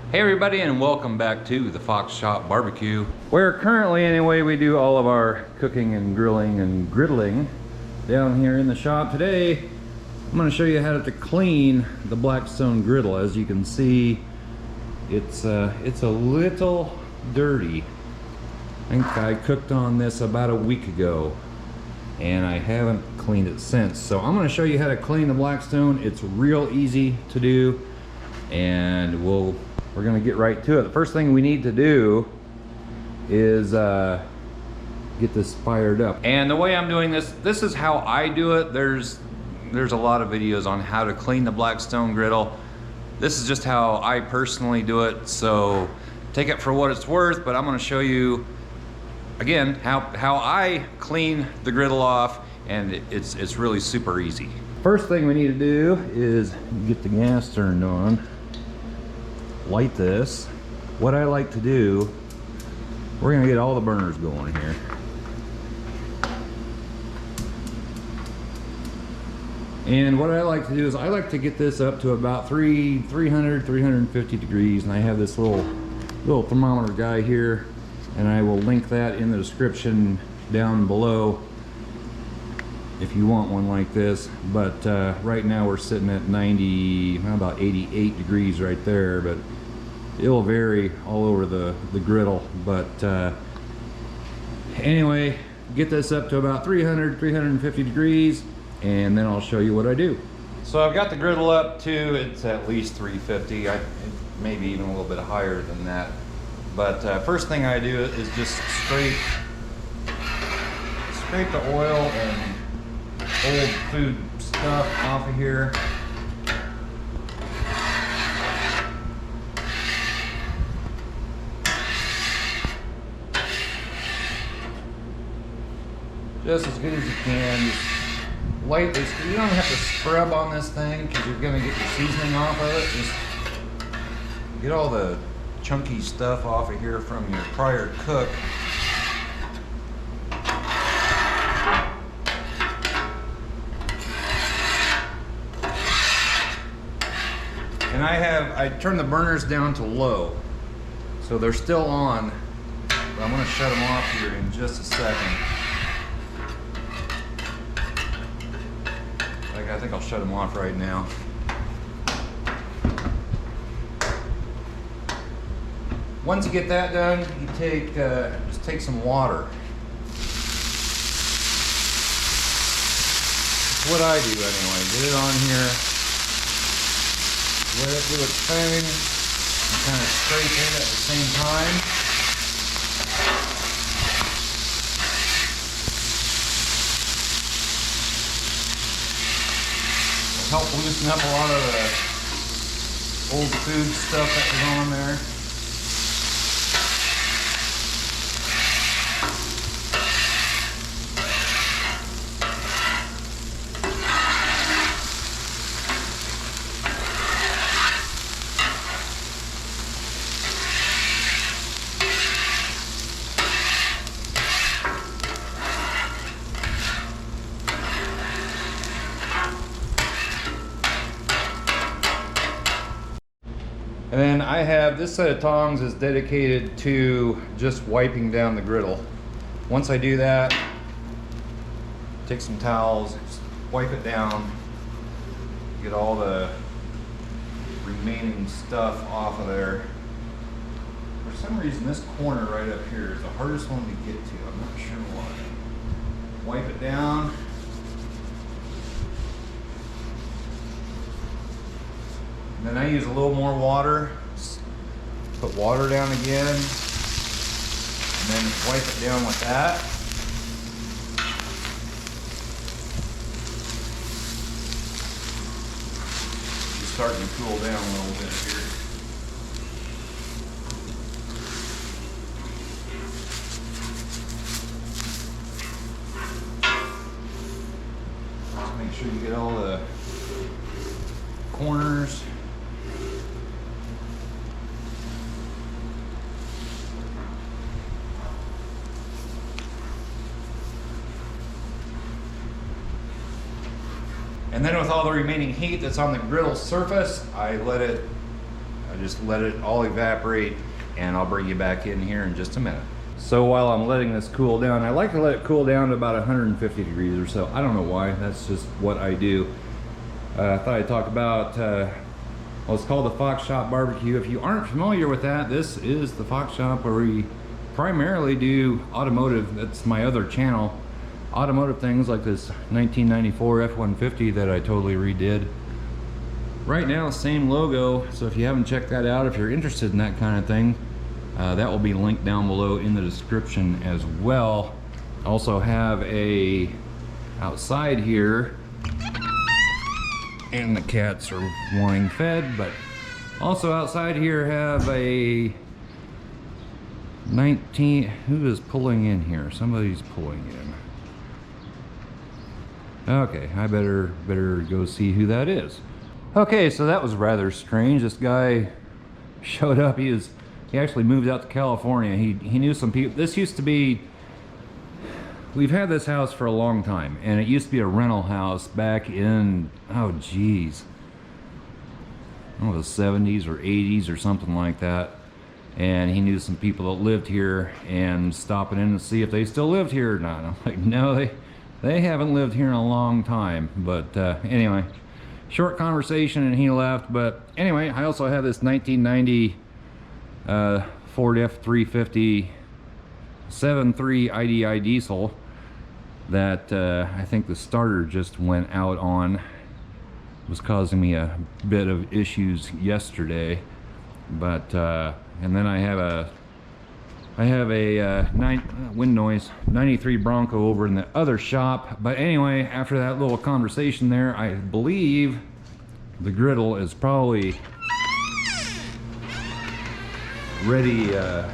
Hey everybody, and welcome back to the Fox Shop Barbecue, where currently anyway we do all of our cooking and grilling and griddling down here in the shop. Today I'm going to show you how to clean the Blackstone griddle. As you can see, it's a little dirty. I think I cooked on this about a week ago and I haven't cleaned it since. So I'm going to show you how to clean the Blackstone. It's real easy to do, and we're gonna get right to it. The first thing we need to do is get this fired up. And the way I'm doing this is how I do it. There's a lot of videos on how to clean the Blackstone griddle. This is just how I personally do it, so take it for what it's worth, but I'm gonna show you again how I clean the griddle off, and it's really super easy. First thing we need to do is get the gas turned on. Light this. What I like to do, we're gonna get all the burners going here. And what I like to do is I like to get this up to about 350 degrees, and I have this little thermometer guy here, and I will link that in the description down below if you want one like this. But right now we're sitting at 90, about 88 degrees right there, but it'll vary all over the griddle. But anyway, get this up to about 350 degrees, and then I'll show you what I do. So I've got the griddle up to, it's at least 350, maybe even a little bit higher than that. But first thing I do is just scrape the oil and old food stuff off of here. Just as good as you can. Just light this. You don't have to scrub on this thing because you're gonna get your seasoning off of it. Just get all the chunky stuff off of here from your prior cook. And I turn the burners down to low, so they're still on, but I'm gonna shut them off here in just a second. I think I'll shut them off right now. Once you get that done, you just take some water. That's what I do anyway. Get it on here. Let it do its thing, and kind of scrape it at the same time. It'll help loosen up a lot of the old food stuff that was on there. And then I have this set of tongs is dedicated to just wiping down the griddle. Once I do that, take some towels, just wipe it down, get all the remaining stuff off of there. For some reason, this corner right up here is the hardest one to get to. I'm not sure why. Wipe it down. And then I use a little more water, put water down again, and then wipe it down with that. It's starting to cool down a little bit here. Just make sure you get all the corners. And then with all the remaining heat that's on the griddle surface, I let it I just let it all evaporate, and I'll bring you back in here in just a minute. So while I'm letting this cool down, I like to let it cool down to about 150 degrees or so. I don't know why, that's just what I do. I thought I'd talk about, well, it's called the Fox Shop Barbecue. If you aren't familiar with that, this is the Fox Shop where we primarily do automotive. That's my other channel. Automotive things like this 1994 F-150 that I totally redid. Right now, same logo, so if you haven't checked that out, if you're interested in that kind of thing, that will be linked down below in the description as well. Also have a outside here, and the cats are wanting fed, but also outside here have a 19, who is pulling in here? Somebody's pulling in. Okay, I better go see who that is. Okay, so that was rather strange. This guy showed up. He actually moved out to California. He knew some people. This used to be, we've had this house for a long time, and it used to be a rental house back in, oh geez, I don't know, the 70s or 80s or something like that. And he knew some people that lived here and stopping in to see if they still lived here or not. I'm like, no, they haven't lived here in a long time. But anyway, short conversation and he left. But anyway, I also have this 1990 Ford F-350 7.3 IDI diesel that I think the starter just went out on. It was causing me a bit of issues yesterday. But and then I have a wind noise 93 Bronco over in the other shop. But anyway, after that little conversation there, I believe the griddle is probably ready to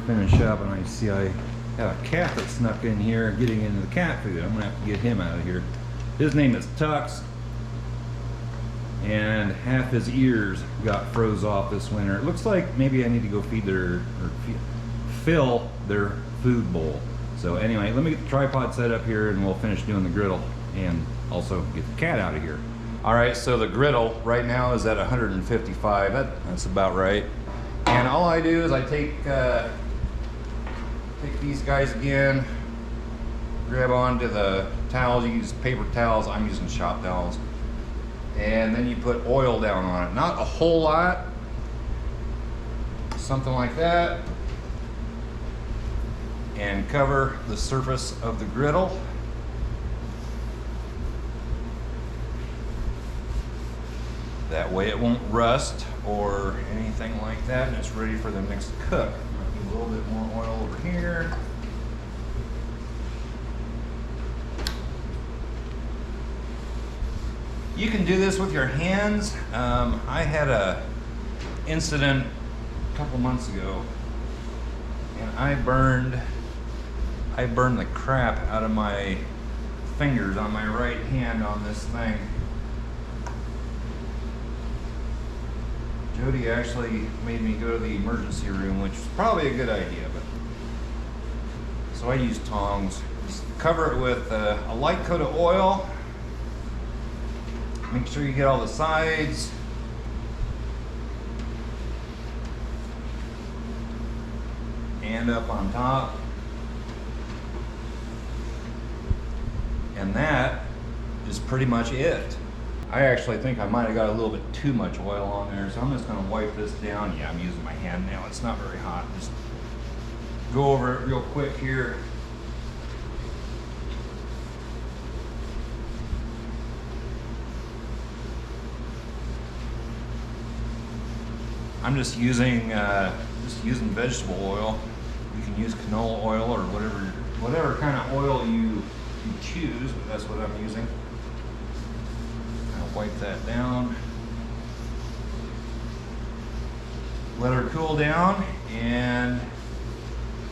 finish up. And I see I have a cat that snuck in here getting into the cat food. I'm gonna have to get him out of here. His name is Tux, and half his ears got froze off this winter. It looks like maybe I need to go feed their, or fill their food bowl. So anyway, let me get the tripod set up here and we'll finish doing the griddle and also get the cat out of here. All right, so the griddle right now is at 155. That's about right. And all I do is I take these guys again, grab onto the towels. You use paper towels, I'm using shop towels. And then you put oil down on it. Not a whole lot, something like that. And cover the surface of the griddle. That way it won't rust or anything like that, and it's ready for the next cook. A little bit more oil over here. You can do this with your hands. I had a incident a couple months ago, and I burned the crap out of my fingers on my right hand on this thing. Jody actually made me go to the emergency room, which was probably a good idea, but so I used tongs. Just cover it with a light coat of oil. Make sure you get all the sides. And up on top. And that is pretty much it. I actually think I might have got a little bit too much oil on there, so I'm just gonna wipe this down. Yeah, I'm using my hand now. It's not very hot. Just go over it real quick here. I'm just using vegetable oil. You can use canola oil or whatever kind of oil you choose, but that's what I'm using. I'll wipe that down. Let her cool down, and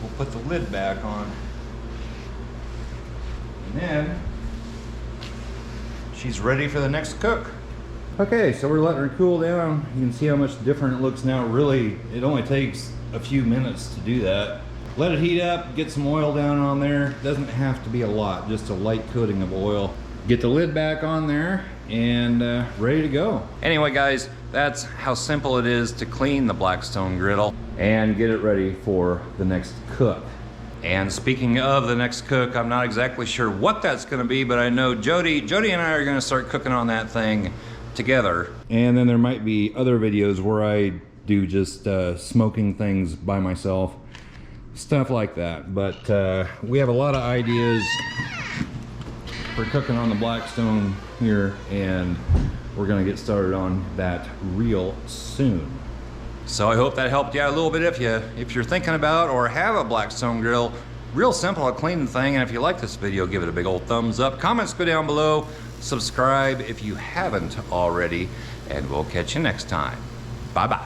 we'll put the lid back on. And then she's ready for the next cook. Okay, so we're letting her cool down. You can see how much different it looks now. Really, it only takes a few minutes to do that. Let it heat up, get some oil down on there. Doesn't have to be a lot, just a light coating of oil. Get the lid back on there and ready to go. Anyway guys, That's how simple it is to clean the Blackstone griddle and get it ready for the next cook. And speaking of the next cook, I'm not exactly sure what that's gonna be, but I know Jody and I are gonna start cooking on that thing together. And then there might be other videos where I do just smoking things by myself, stuff like that. But we have a lot of ideas for cooking on the Blackstone here, and we're gonna get started on that real soon. So I hope that helped you out a little bit if you're thinking about or have a Blackstone grill. Real simple to clean the thing, and if you like this video, give it a big old thumbs up. Comments go down below. Subscribe if you haven't already, and we'll catch you next time. Bye-bye.